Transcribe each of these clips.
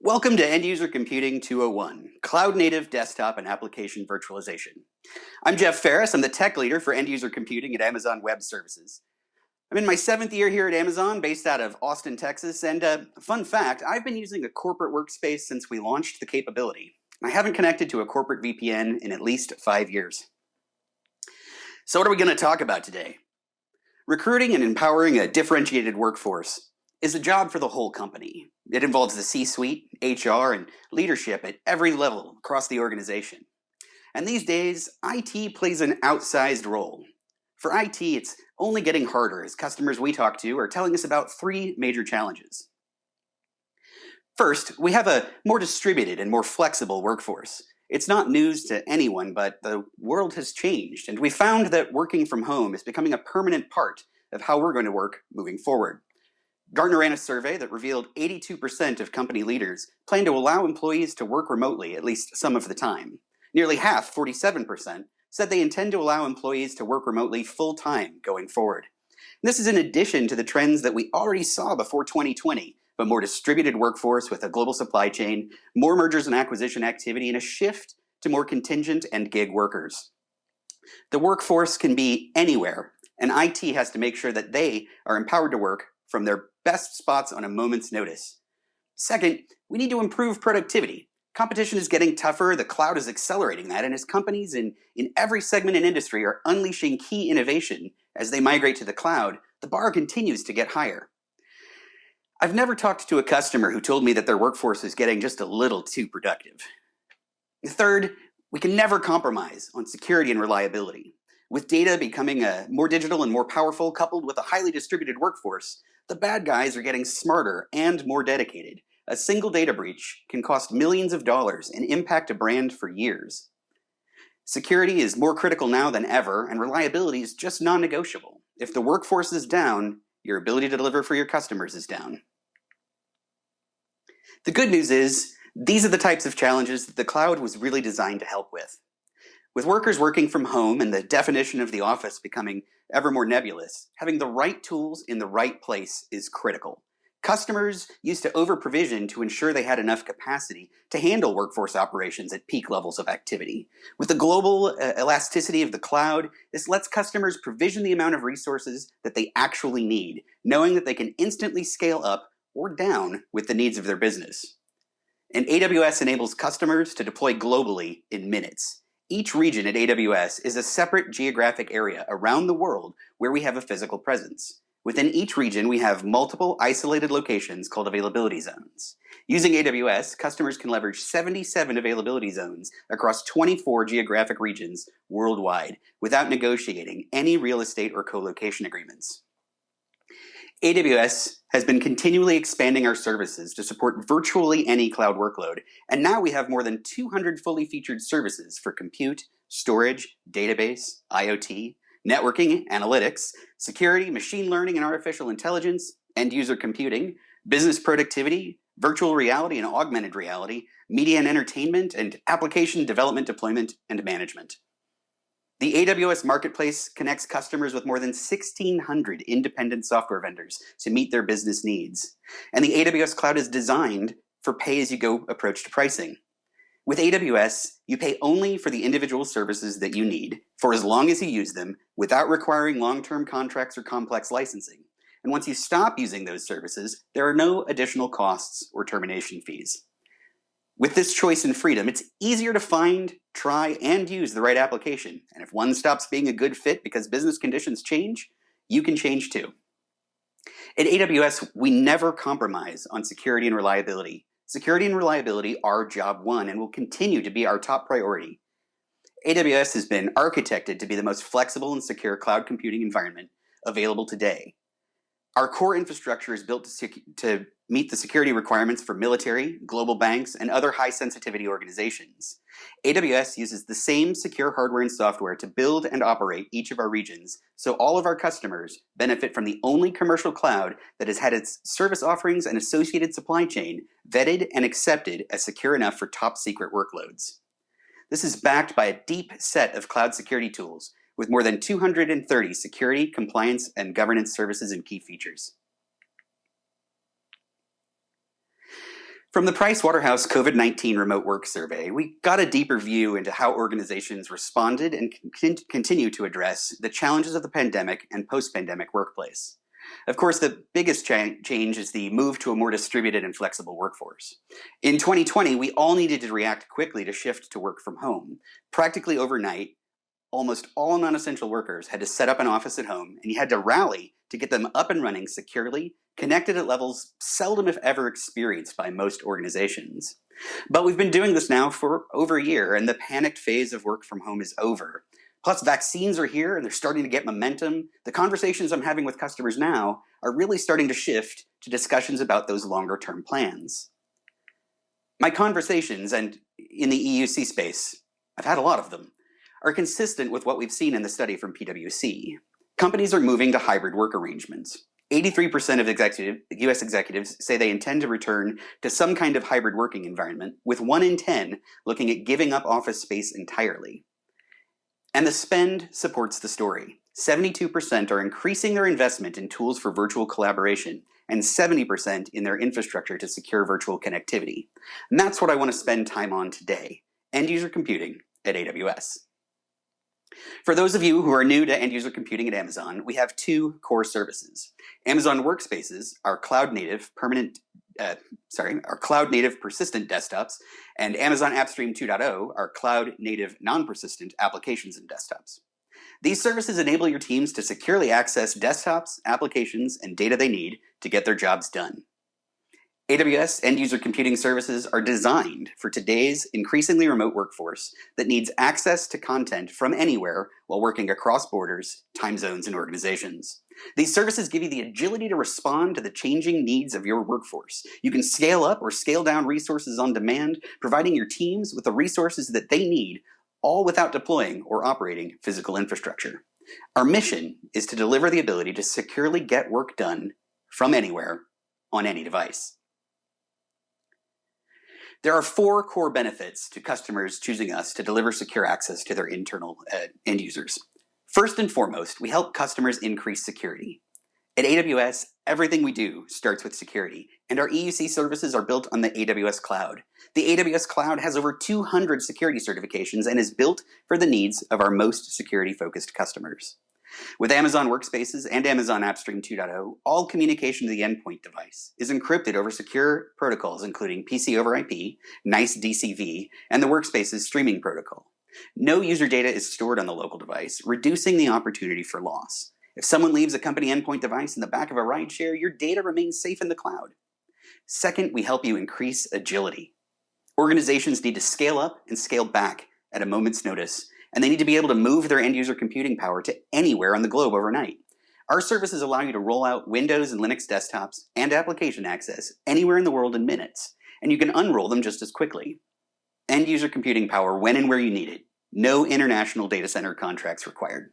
Welcome to End User Computing 201, Cloud Native Desktop and Application Virtualization. I'm Jeff Ferris. I'm the tech leader for End User Computing at Amazon Web Services. I'm in my 7th year here at Amazon, based out of Austin, Texas, and fun fact, I've been using a corporate workspace since we launched the capability. I haven't connected to a corporate VPN in at least 5 years. So what are we going to talk about today? Recruiting and empowering a differentiated workforce is a job for the whole company. It involves the C-suite, HR, and leadership at every level across the organization. And these days, IT plays an outsized role. For IT, it's only getting harder as customers we talk to are telling us about 3 major challenges. First, we have a more distributed and more flexible workforce. It's not news to anyone, but the world has changed, and we found that working from home is becoming a permanent part of how we're going to work moving forward. Gartner ran a survey that revealed 82% of company leaders plan to allow employees to work remotely at least some of the time. Nearly half, 47%, said they intend to allow employees to work remotely full-time going forward. And this is in addition to the trends that we already saw before 2020, a more distributed workforce with a global supply chain, more mergers and acquisition activity, and a shift to more contingent and gig workers. The workforce can be anywhere, and IT has to make sure that they are empowered to work from their best spots on a moment's notice. Second, we need to improve productivity. Competition is getting tougher, the cloud is accelerating that, and as companies in every segment and industry are unleashing key innovation as they migrate to the cloud, the bar continues to get higher. I've never talked to a customer who told me that their workforce is getting just a little too productive. Third, we can never compromise on security and reliability. With data becoming more digital and more powerful, coupled with a highly distributed workforce, the bad guys are getting smarter and more dedicated. A single data breach can cost millions of dollars and impact a brand for years. Security is more critical now than ever, and reliability is just non-negotiable. If the workforce is down, your ability to deliver for your customers is down. The good news is, these are the types of challenges that the cloud was really designed to help with. With workers working from home and the definition of the office becoming ever more nebulous, having the right tools in the right place is critical. Customers used to over-provision to ensure they had enough capacity to handle workforce operations at peak levels of activity. With the global elasticity of the cloud, this lets customers provision the amount of resources that they actually need, knowing that they can instantly scale up or down with the needs of their business. And AWS enables customers to deploy globally in minutes. Each region at AWS is a separate geographic area around the world where we have a physical presence. Within each region, we have multiple isolated locations called availability zones. Using AWS, customers can leverage 77 availability zones across 24 geographic regions worldwide without negotiating any real estate or co-location agreements. AWS has been continually expanding our services to support virtually any cloud workload, and now we have more than 200 fully featured services for compute, storage, database, IoT, networking, analytics, security, machine learning and artificial intelligence, end-user computing, business productivity, virtual reality and augmented reality, media and entertainment, and application development, deployment, and management. The AWS Marketplace connects customers with more than 1,600 independent software vendors to meet their business needs. And the AWS Cloud is designed for pay-as-you-go approach to pricing. With AWS, you pay only for the individual services that you need, for as long as you use them, without requiring long-term contracts or complex licensing. And once you stop using those services, there are no additional costs or termination fees. With this choice and freedom, it's easier to find, try, and use the right application. And if one stops being a good fit because business conditions change, you can change too. At AWS, we never compromise on security and reliability. Security and reliability are job one and will continue to be our top priority. AWS has been architected to be the most flexible and secure cloud computing environment available today. Our core infrastructure is built to meet the security requirements for military, global banks, and other high-sensitivity organizations. AWS uses the same secure hardware and software to build and operate each of our regions, so all of our customers benefit from the only commercial cloud that has had its service offerings and associated supply chain vetted and accepted as secure enough for top-secret workloads. This is backed by a deep set of cloud security tools, with more than 230 security, compliance, and governance services and key features. From the Price Waterhouse COVID-19 Remote Work Survey, we got a deeper view into how organizations responded and continue to address the challenges of the pandemic and post-pandemic workplace. Of course, the biggest change is the move to a more distributed and flexible workforce. In 2020, we all needed to react quickly to shift to work from home. Practically overnight, almost all non-essential workers had to set up an office at home, and you had to rally to get them up and running securely, connected at levels seldom if ever experienced by most organizations. But we've been doing this now for over a year, and the panicked phase of work from home is over. Plus, vaccines are here and they're starting to get momentum. The conversations I'm having with customers now are really starting to shift to discussions about those longer term plans. My conversations, and in the EUC space, I've had a lot of them, are consistent with what we've seen in the study from PwC. Companies are moving to hybrid work arrangements. 83% of US executives say they intend to return to some kind of hybrid working environment, with 1 in 10 looking at giving up office space entirely. And the spend supports the story. 72% are increasing their investment in tools for virtual collaboration, and 70% in their infrastructure to secure virtual connectivity. And that's what I want to spend time on today: end-user computing at AWS. For those of you who are new to end-user computing at Amazon, we have 2 core services. Amazon Workspaces, our cloud-native persistent desktops, and Amazon AppStream 2.0, our cloud-native non-persistent applications and desktops. These services enable your teams to securely access desktops, applications, and data they need to get their jobs done. AWS end-user computing services are designed for today's increasingly remote workforce that needs access to content from anywhere while working across borders, time zones, and organizations. These services give you the agility to respond to the changing needs of your workforce. You can scale up or scale down resources on demand, providing your teams with the resources that they need, all without deploying or operating physical infrastructure. Our mission is to deliver the ability to securely get work done from anywhere on any device. There are 4 core benefits to customers choosing us to deliver secure access to their internal end users. First and foremost, we help customers increase security. At AWS, everything we do starts with security, and our EUC services are built on the AWS Cloud. The AWS Cloud has over 200 security certifications and is built for the needs of our most security-focused customers. With Amazon Workspaces and Amazon AppStream 2.0, all communication to the endpoint device is encrypted over secure protocols including PC over IP, NICE DCV, and the Workspaces streaming protocol. No user data is stored on the local device, reducing the opportunity for loss. If someone leaves a company endpoint device in the back of a rideshare, your data remains safe in the cloud. Second, we help you increase agility. Organizations need to scale up and scale back at a moment's notice, and they need to be able to move their end-user computing power to anywhere on the globe overnight. Our services allow you to roll out Windows and Linux desktops and application access anywhere in the world in minutes, and you can unroll them just as quickly. End-user computing power when and where you need it. No international data center contracts required.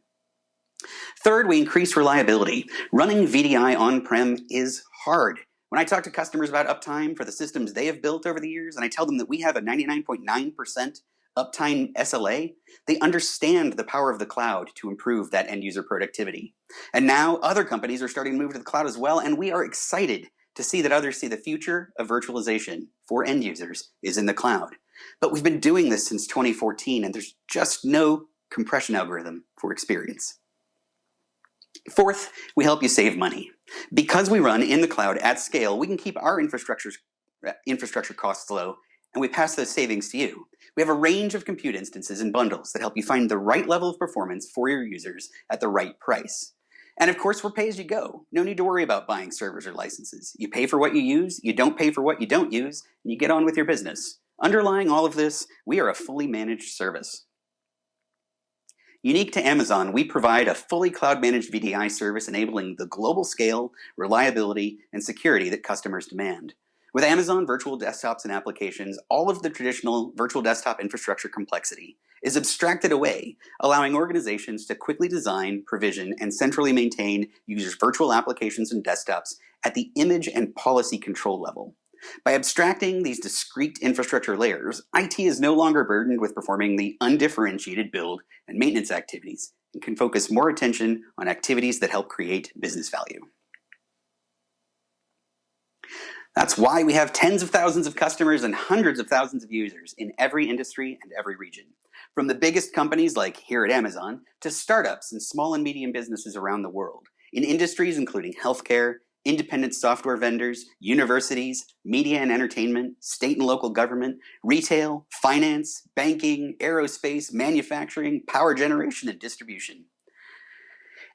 Third, we increase reliability. Running VDI on-prem is hard. When I talk to customers about uptime for the systems they have built over the years, and I tell them that we have a 99.9% uptime SLA, they understand the power of the cloud to improve that end-user productivity. And now other companies are starting to move to the cloud as well, and we are excited to see that others see the future of virtualization for end users is in the cloud. But we've been doing this since 2014, and there's just no compression algorithm for experience. Fourth, we help you save money. Because we run in the cloud at scale, we can keep our infrastructure costs low, and we pass those savings to you. We have a range of compute instances and bundles that help you find the right level of performance for your users at the right price. And of course, we're pay-as-you-go. No need to worry about buying servers or licenses. You pay for what you use, you don't pay for what you don't use, and you get on with your business. Underlying all of this, we are a fully managed service. Unique to Amazon, we provide a fully cloud-managed VDI service enabling the global scale, reliability, and security that customers demand. With Amazon virtual desktops and applications, all of the traditional virtual desktop infrastructure complexity is abstracted away, allowing organizations to quickly design, provision, and centrally maintain users' virtual applications and desktops at the image and policy control level. By abstracting these discrete infrastructure layers, IT is no longer burdened with performing the undifferentiated build and maintenance activities and can focus more attention on activities that help create business value. That's why we have tens of thousands of customers and hundreds of thousands of users in every industry and every region. From the biggest companies like here at Amazon to startups and small and medium businesses around the world, in industries including healthcare, independent software vendors, universities, media and entertainment, state and local government, retail, finance, banking, aerospace, manufacturing, power generation, and distribution.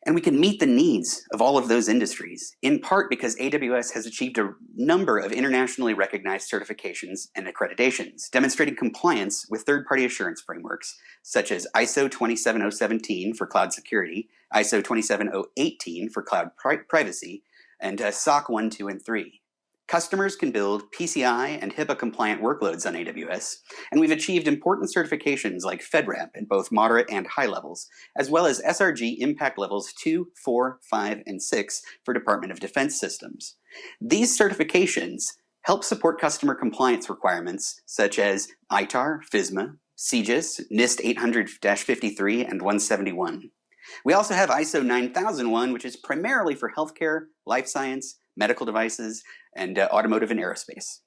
And we can meet the needs of all of those industries, in part because AWS has achieved a number of internationally recognized certifications and accreditations, demonstrating compliance with third-party assurance frameworks, such as ISO 27017 for cloud security, ISO 27018 for cloud privacy, and SOC 1, 2, and 3. Customers can build PCI and HIPAA-compliant workloads on AWS, and we've achieved important certifications like FedRAMP at both moderate and high levels, as well as SRG impact levels 2, 4, 5, and 6 for Department of Defense systems. These certifications help support customer compliance requirements such as ITAR, FISMA, CGIS, NIST 800-53, and 171. We also have ISO 9001, which is primarily for healthcare, life science, medical devices, and automotive and aerospace.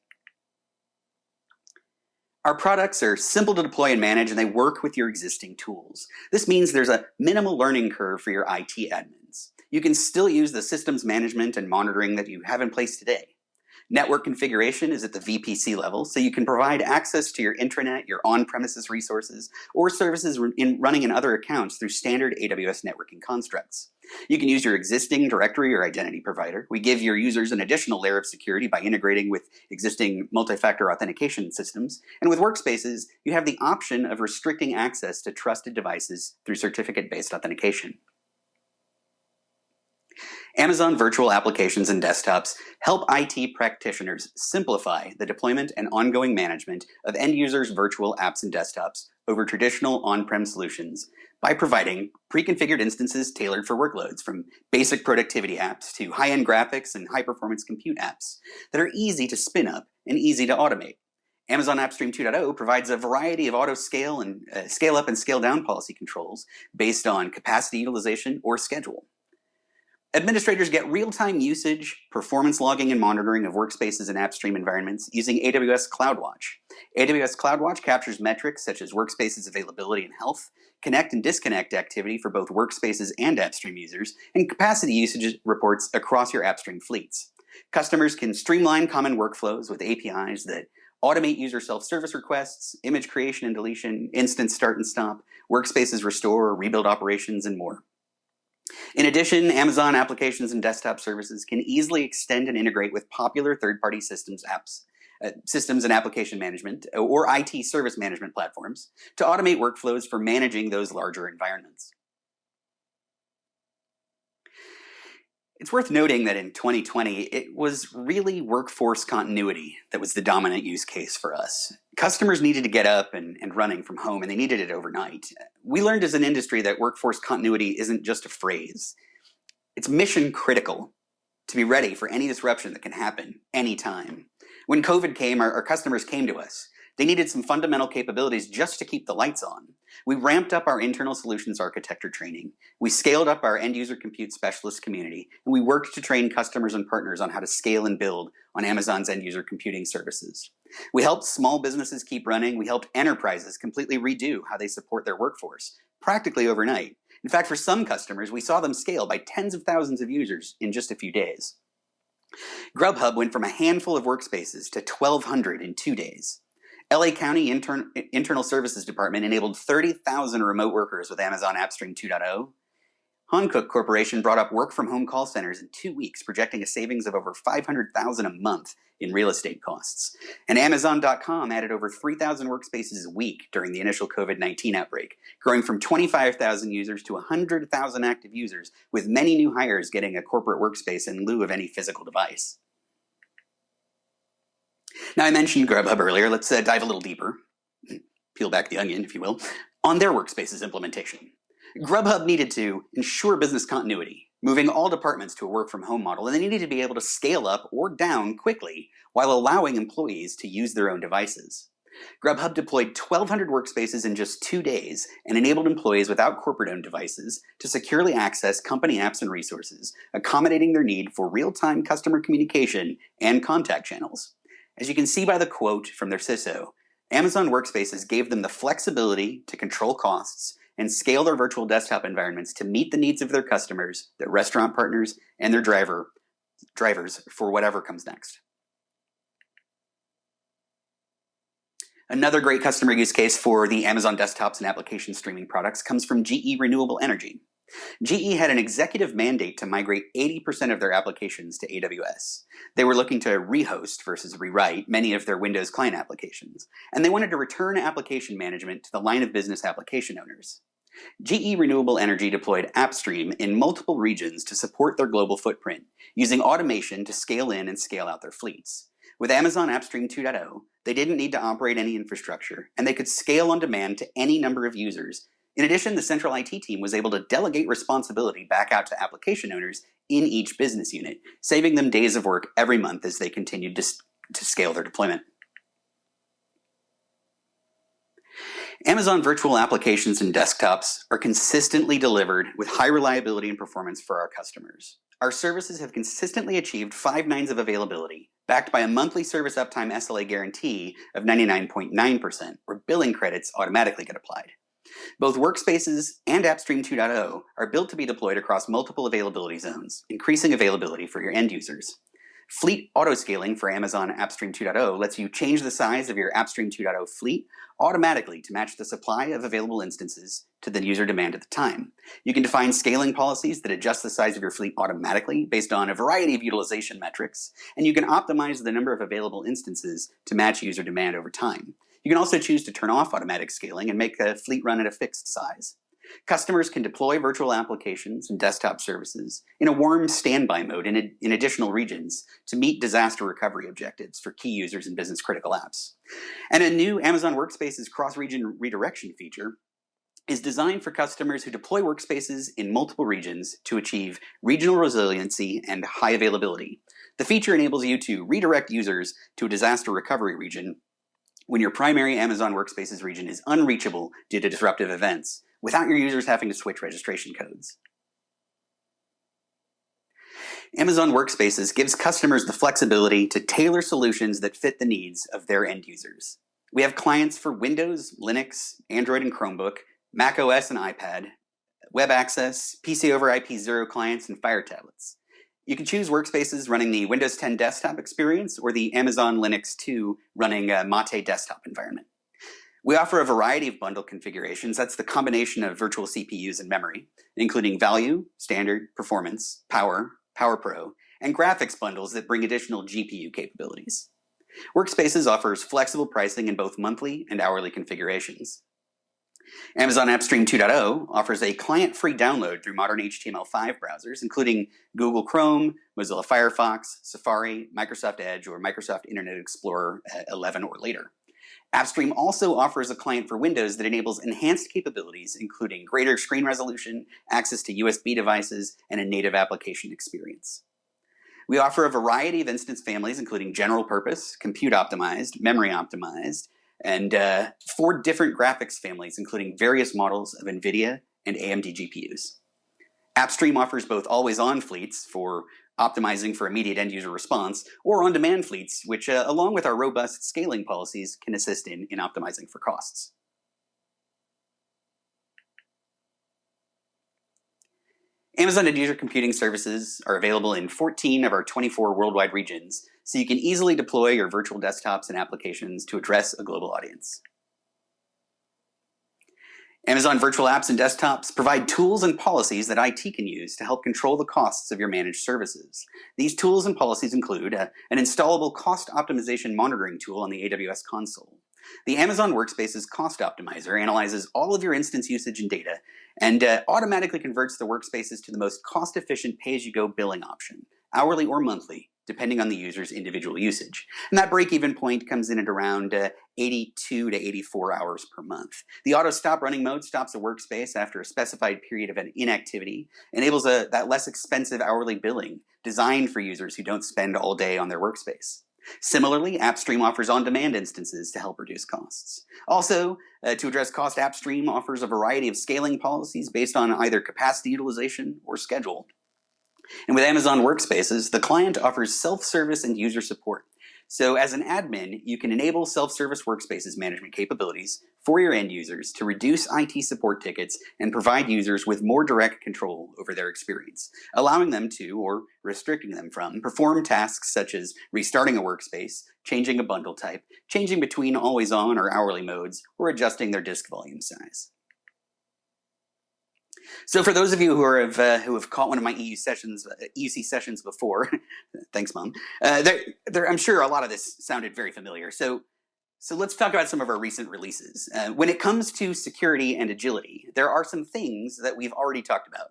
Our products are simple to deploy and manage, and they work with your existing tools. This means there's a minimal learning curve for your IT admins. You can still use the systems management and monitoring that you have in place today. Network configuration is at the VPC level, so you can provide access to your intranet, your on-premises resources, or services running in other accounts through standard AWS networking constructs. You can use your existing directory or identity provider. We give your users an additional layer of security by integrating with existing multi-factor authentication systems. And with Workspaces, you have the option of restricting access to trusted devices through certificate-based authentication. Amazon Virtual Applications and Desktops help IT practitioners simplify the deployment and ongoing management of end users' virtual apps and desktops over traditional on-prem solutions by providing pre-configured instances tailored for workloads, from basic productivity apps to high-end graphics and high-performance compute apps that are easy to spin up and easy to automate. Amazon AppStream 2.0 provides a variety of auto-scale and scale-up and scale-down policy controls based on capacity utilization or schedule. Administrators get real-time usage, performance logging, and monitoring of workspaces and AppStream environments using AWS CloudWatch. AWS CloudWatch captures metrics such as workspaces availability and health, connect and disconnect activity for both workspaces and AppStream users, and capacity usage reports across your AppStream fleets. Customers can streamline common workflows with APIs that automate user self-service requests, image creation and deletion, instance start and stop, workspaces restore, rebuild operations, and more. In addition, Amazon Applications and Desktop Services can easily extend and integrate with popular third-party systems and application management, or IT service management platforms, to automate workflows for managing those larger environments. It's worth noting that in 2020, it was really workforce continuity that was the dominant use case for us. Customers needed to get up and running from home, and they needed it overnight. We learned as an industry that workforce continuity isn't just a phrase. It's mission critical to be ready for any disruption that can happen anytime. When COVID came, our customers came to us. They needed some fundamental capabilities just to keep the lights on. We ramped up our internal solutions architecture training. We scaled up our end user compute specialist community, and we worked to train customers and partners on how to scale and build on Amazon's end user computing services. We helped small businesses keep running. We helped enterprises completely redo how they support their workforce, practically overnight. In fact, for some customers, we saw them scale by tens of thousands of users in just a few days. Grubhub went from a handful of workspaces to 1,200 in 2 days. LA County Internal Services Department enabled 30,000 remote workers with Amazon AppStream 2.0. Hankook Corporation brought up work-from-home call centers in 2 weeks, projecting a savings of over $500,000 a month in real estate costs. And Amazon.com added over 3,000 workspaces a week during the initial COVID-19 outbreak, growing from 25,000 users to 100,000 active users, with many new hires getting a corporate workspace in lieu of any physical device. Now, I mentioned Grubhub earlier. Let's dive a little deeper, peel back the onion, if you will, on their Workspaces implementation. Grubhub needed to ensure business continuity, moving all departments to a work-from-home model, and they needed to be able to scale up or down quickly while allowing employees to use their own devices. Grubhub deployed 1,200 workspaces in just 2 days and enabled employees without corporate-owned devices to securely access company apps and resources, accommodating their need for real-time customer communication and contact channels. As you can see by the quote from their CISO, Amazon Workspaces gave them the flexibility to control costs and scale their virtual desktop environments to meet the needs of their customers, their restaurant partners, and their drivers for whatever comes next. Another great customer use case for the Amazon desktops and application streaming products comes from GE Renewable Energy. GE had an executive mandate to migrate 80% of their applications to AWS. They were looking to rehost versus rewrite many of their Windows client applications, and they wanted to return application management to the line of business application owners. GE Renewable Energy deployed AppStream in multiple regions to support their global footprint, using automation to scale in and scale out their fleets. With Amazon AppStream 2.0, they didn't need to operate any infrastructure, and they could scale on demand to any number of users. In addition, the central IT team was able to delegate responsibility back out to application owners in each business unit, saving them days of work every month as they continued to scale their deployment. Amazon virtual applications and desktops are consistently delivered with high reliability and performance for our customers. Our services have consistently achieved 5 nines of availability, backed by a monthly service uptime SLA guarantee of 99.9%, where billing credits automatically get applied. Both Workspaces and AppStream 2.0 are built to be deployed across multiple availability zones, increasing availability for your end users. Fleet autoscaling for Amazon AppStream 2.0 lets you change the size of your AppStream 2.0 fleet automatically to match the supply of available instances to the user demand at the time. You can define scaling policies that adjust the size of your fleet automatically based on a variety of utilization metrics, and you can optimize the number of available instances to match user demand over time. You can also choose to turn off automatic scaling and make the fleet run at a fixed size. Customers can deploy virtual applications and desktop services in a warm standby mode in additional regions to meet disaster recovery objectives for key users and business-critical apps. And a new Amazon Workspaces cross-region redirection feature is designed for customers who deploy workspaces in multiple regions to achieve regional resiliency and high availability. The feature enables you to redirect users to a disaster recovery region when your primary Amazon Workspaces region is unreachable due to disruptive events, without your users having to switch registration codes. Amazon Workspaces gives customers the flexibility to tailor solutions that fit the needs of their end users. We have clients for Windows, Linux, Android and Chromebook, Mac OS and iPad, web access, PC over IP0 clients, and Fire tablets. You can choose Workspaces running the Windows 10 desktop experience or the Amazon Linux 2 running a Mate desktop environment. We offer a variety of bundle configurations. That's the combination of virtual CPUs and memory, including Value, Standard, Performance, Power, Power Pro, and graphics bundles that bring additional GPU capabilities. Workspaces offers flexible pricing in both monthly and hourly configurations. Amazon AppStream 2.0 offers a client-free download through modern HTML5 browsers, including Google Chrome, Mozilla Firefox, Safari, Microsoft Edge, or Microsoft Internet Explorer 11 or later. AppStream also offers a client for Windows that enables enhanced capabilities, including greater screen resolution, access to USB devices, and a native application experience. We offer a variety of instance families, including general purpose, compute optimized, memory optimized, and 4 different graphics families, including various models of NVIDIA and AMD GPUs. AppStream offers both always-on fleets for optimizing for immediate end-user response, or on-demand fleets, which, along with our robust scaling policies, can assist in optimizing for costs. Amazon End-User Computing services are available in 14 of our 24 worldwide regions, so you can easily deploy your virtual desktops and applications to address a global audience. Amazon Virtual Apps and Desktops provide tools and policies that IT can use to help control the costs of your managed services. These tools and policies include an installable cost optimization monitoring tool on the AWS console. The Amazon Workspaces Cost Optimizer analyzes all of your instance usage and data and automatically converts the workspaces to the most cost-efficient pay-as-you-go billing option, hourly or monthly, depending on the user's individual usage. And that break-even point comes in at around 82 to 84 hours per month. The auto stop running mode stops a workspace after a specified period of an inactivity, enables that less expensive hourly billing designed for users who don't spend all day on their workspace. Similarly, AppStream offers on-demand instances to help reduce costs. Also, to address cost, AppStream offers a variety of scaling policies based on either capacity utilization or schedule. And with Amazon Workspaces, the client offers self-service and user support. So as an admin, you can enable self-service workspaces management capabilities for your end users to reduce IT support tickets and provide users with more direct control over their experience, allowing them to, or restricting them from, perform tasks such as restarting a workspace, changing a bundle type, changing between always-on or hourly modes, or adjusting their disk volume size. So for those of you who have caught one of my EUC sessions before, thanks, Mom. I'm sure a lot of this sounded very familiar. So let's talk about some of our recent releases. When it comes to security and agility, there are some things that we've already talked about.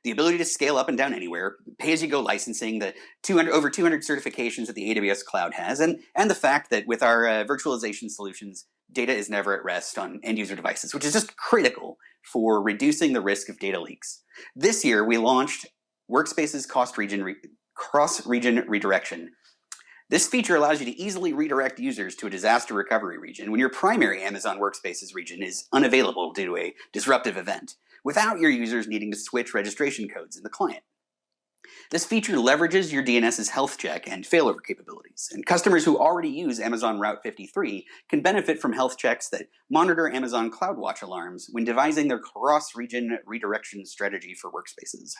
The ability to scale up and down anywhere, pay-as-you-go licensing, the over 200 certifications that the AWS cloud has, and the fact that with our virtualization solutions, data is never at rest on end-user devices, which is just critical for reducing the risk of data leaks. This year, we launched Workspaces Cross-Region Redirection. This feature allows you to easily redirect users to a disaster recovery region when your primary Amazon Workspaces region is unavailable due to a disruptive event, without your users needing to switch registration codes in the client. This feature leverages your DNS's health check and failover capabilities, and customers who already use Amazon Route 53 can benefit from health checks that monitor Amazon CloudWatch alarms when devising their cross-region redirection strategy for workspaces.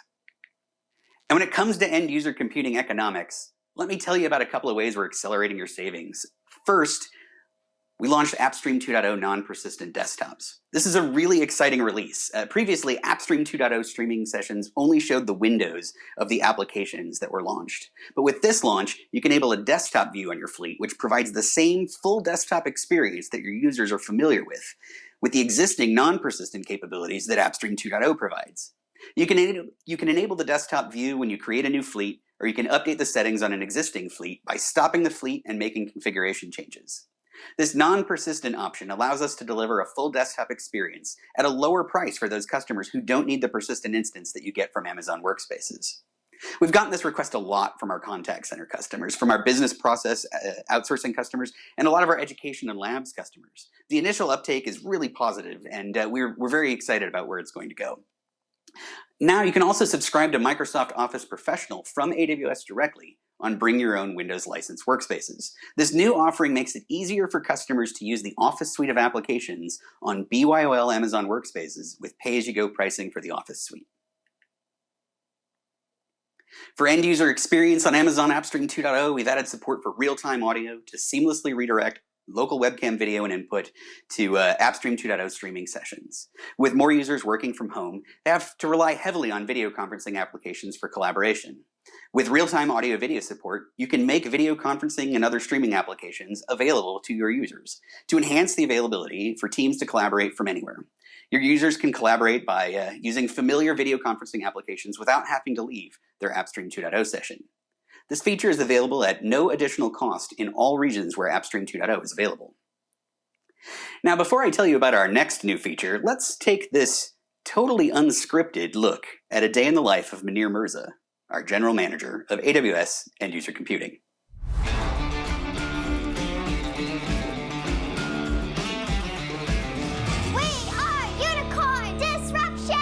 And when it comes to end-user computing economics, let me tell you about a couple of ways we're accelerating your savings. First, we launched AppStream 2.0 non-persistent desktops. This is a really exciting release. Previously, AppStream 2.0 streaming sessions only showed the windows of the applications that were launched. But with this launch, you can enable a desktop view on your fleet, which provides the same full desktop experience that your users are familiar with the existing non-persistent capabilities that AppStream 2.0 provides. You can enable the desktop view when you create a new fleet, or you can update the settings on an existing fleet by stopping the fleet and making configuration changes. This non-persistent option allows us to deliver a full desktop experience at a lower price for those customers who don't need the persistent instance that you get from Amazon Workspaces. We've gotten this request a lot from our contact center customers, from our business process outsourcing customers, and a lot of our education and labs customers. The initial uptake is really positive, and we're very excited about where it's going to go. Now you can also subscribe to Microsoft Office Professional from AWS directly on Bring Your Own Windows License Workspaces. This new offering makes it easier for customers to use the Office suite of applications on BYOL Amazon Workspaces with pay-as-you-go pricing for the Office suite. For end-user experience on Amazon AppStream 2.0, we've added support for real-time audio to seamlessly redirect local webcam video and input to AppStream 2.0 streaming sessions. With more users working from home, they have to rely heavily on video conferencing applications for collaboration. With real-time audio-video support, you can make video conferencing and other streaming applications available to your users to enhance the availability for teams to collaborate from anywhere. Your users can collaborate by using familiar video conferencing applications without having to leave their AppStream 2.0 session. This feature is available at no additional cost in all regions where AppStream 2.0 is available. Now, before I tell you about our next new feature, let's take this totally unscripted look at a day in the life of Munir Mirza, our General Manager of AWS End User Computing. We are Unicorn Disruption!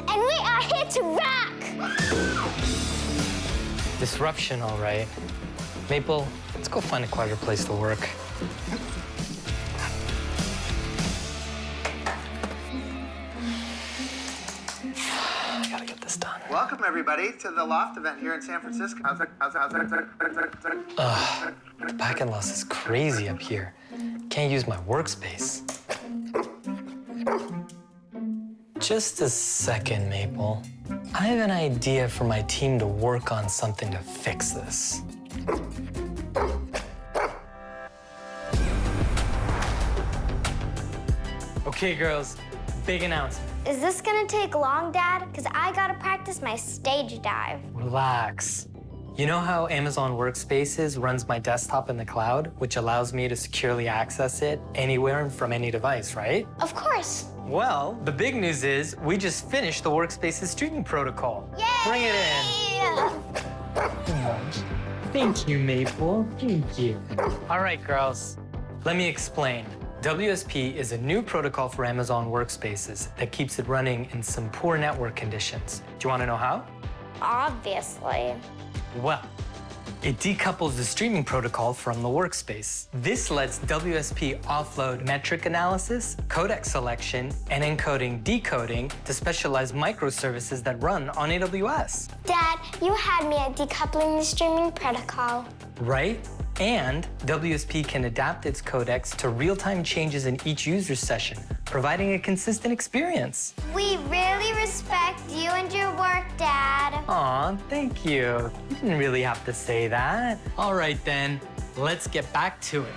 And we are here to rock! Disruption, all right. Maple, let's go find a quieter place to work. I gotta get this done. Welcome, everybody, to the Loft event here in San Francisco. Packet loss is crazy up here. Can't use my workspace. Just a second, Maple. I have an idea for my team to work on something to fix this. Okay, girls, big announcement. Is this gonna take long, Dad? Because I gotta practice my stage dive. Relax. You know how Amazon Workspaces runs my desktop in the cloud, which allows me to securely access it anywhere and from any device, right? Of course. Well, the big news is we just finished the Workspaces streaming protocol. Yay! Bring it in. Thank you, Maple. Thank you. All right, girls. Let me explain. WSP is a new protocol for Amazon Workspaces that keeps it running in some poor network conditions. Do you want to know how? Obviously. Well, it decouples the streaming protocol from the workspace. This lets WSP offload metric analysis, codec selection, and encoding decoding to specialized microservices that run on AWS. Dad, you had me at decoupling the streaming protocol. Right? And WSP can adapt its codecs to real-time changes in each user session, providing a consistent experience. We really respect you and your work, Dad. Aw, thank you. You didn't really have to say that. All right then, let's get back to it.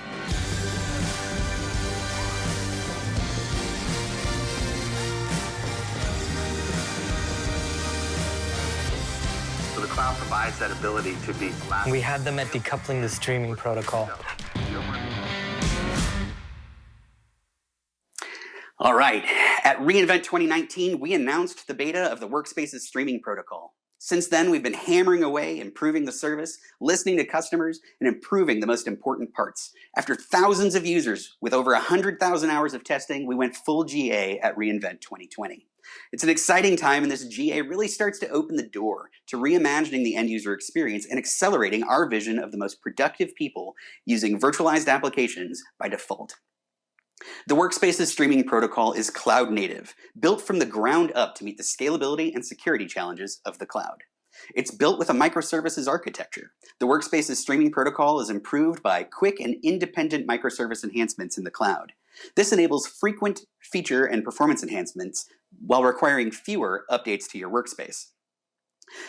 So the cloud provides that ability to be elastic. We had them at decoupling the streaming protocol. All right, at reInvent 2019, we announced the beta of the Workspaces streaming protocol. Since then, we've been hammering away, improving the service, listening to customers, and improving the most important parts. After thousands of users with over 100,000 hours of testing, we went full GA at reInvent 2020. It's an exciting time, and this GA really starts to open the door to reimagining the end user experience and accelerating our vision of the most productive people using virtualized applications by default. The Workspaces streaming protocol is cloud native, built from the ground up to meet the scalability and security challenges of the cloud. It's built with a microservices architecture. The Workspaces streaming protocol is improved by quick and independent microservice enhancements in the cloud. This enables frequent feature and performance enhancements while requiring fewer updates to your workspace.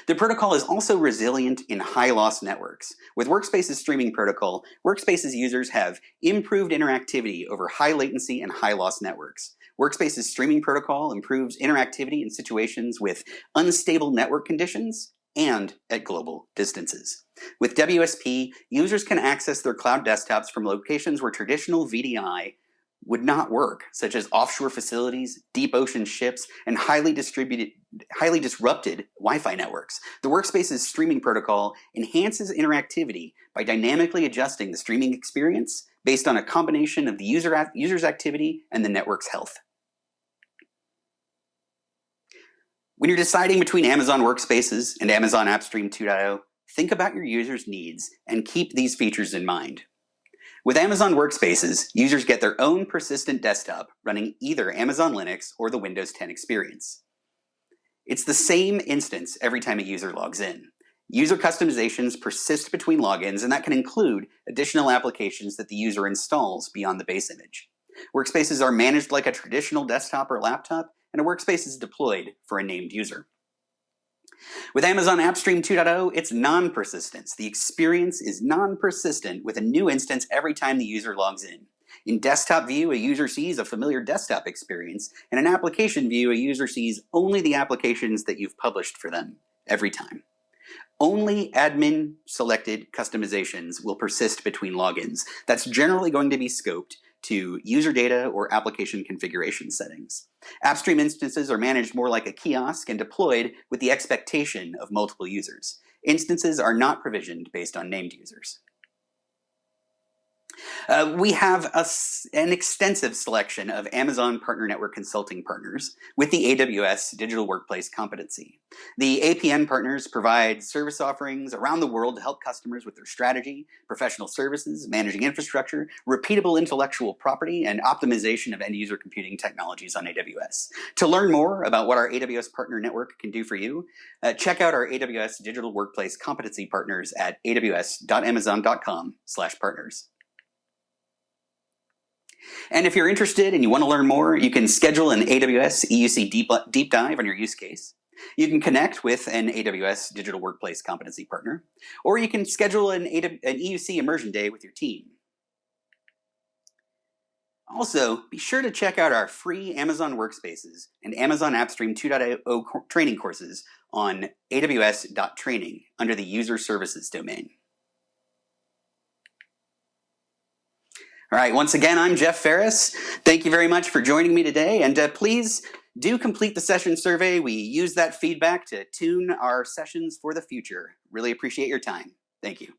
The protocol is also resilient in high-loss networks. With Workspaces streaming protocol, Workspaces users have improved interactivity over high latency and high-loss networks. Workspaces streaming protocol improves interactivity in situations with unstable network conditions and at global distances. With WSP, users can access their cloud desktops from locations where traditional VDI would not work, such as offshore facilities, deep ocean ships, and highly disrupted Wi-Fi networks. The Workspaces streaming protocol enhances interactivity by dynamically adjusting the streaming experience based on a combination of the user's activity and the network's health. When you're deciding between Amazon Workspaces and Amazon AppStream 2.0, think about your users' needs and keep these features in mind. With Amazon Workspaces, users get their own persistent desktop running either Amazon Linux or the Windows 10 experience. It's the same instance every time a user logs in. User customizations persist between logins, and that can include additional applications that the user installs beyond the base image. Workspaces are managed like a traditional desktop or laptop, and a workspace is deployed for a named user. With Amazon AppStream 2.0, it's non-persistence. The experience is non-persistent with a new instance every time the user logs in. In desktop view, a user sees a familiar desktop experience, and in application view, a user sees only the applications that you've published for them every time. Only admin-selected customizations will persist between logins. That's generally going to be scoped to user data or application configuration settings. AppStream instances are managed more like a kiosk and deployed with the expectation of multiple users. Instances are not provisioned based on named users. We have an extensive selection of Amazon Partner Network consulting partners with the AWS Digital Workplace competency. The APN partners provide service offerings around the world to help customers with their strategy, professional services, managing infrastructure, repeatable intellectual property, and optimization of end-user computing technologies on AWS. To learn more about what our AWS Partner Network can do for you, check out our AWS Digital Workplace competency partners at aws.amazon.com/partners. And if you're interested and you want to learn more, you can schedule an AWS EUC deep dive on your use case. You can connect with an AWS Digital Workplace competency partner, or you can schedule an EUC immersion day with your team. Also, be sure to check out our free Amazon Workspaces and Amazon AppStream 2.0 training courses on aws.training under the User Services domain. All right, once again, I'm Jeff Ferris. Thank you very much for joining me today, and please do complete the session survey. We use that feedback to tune our sessions for the future. Really appreciate your time. Thank you.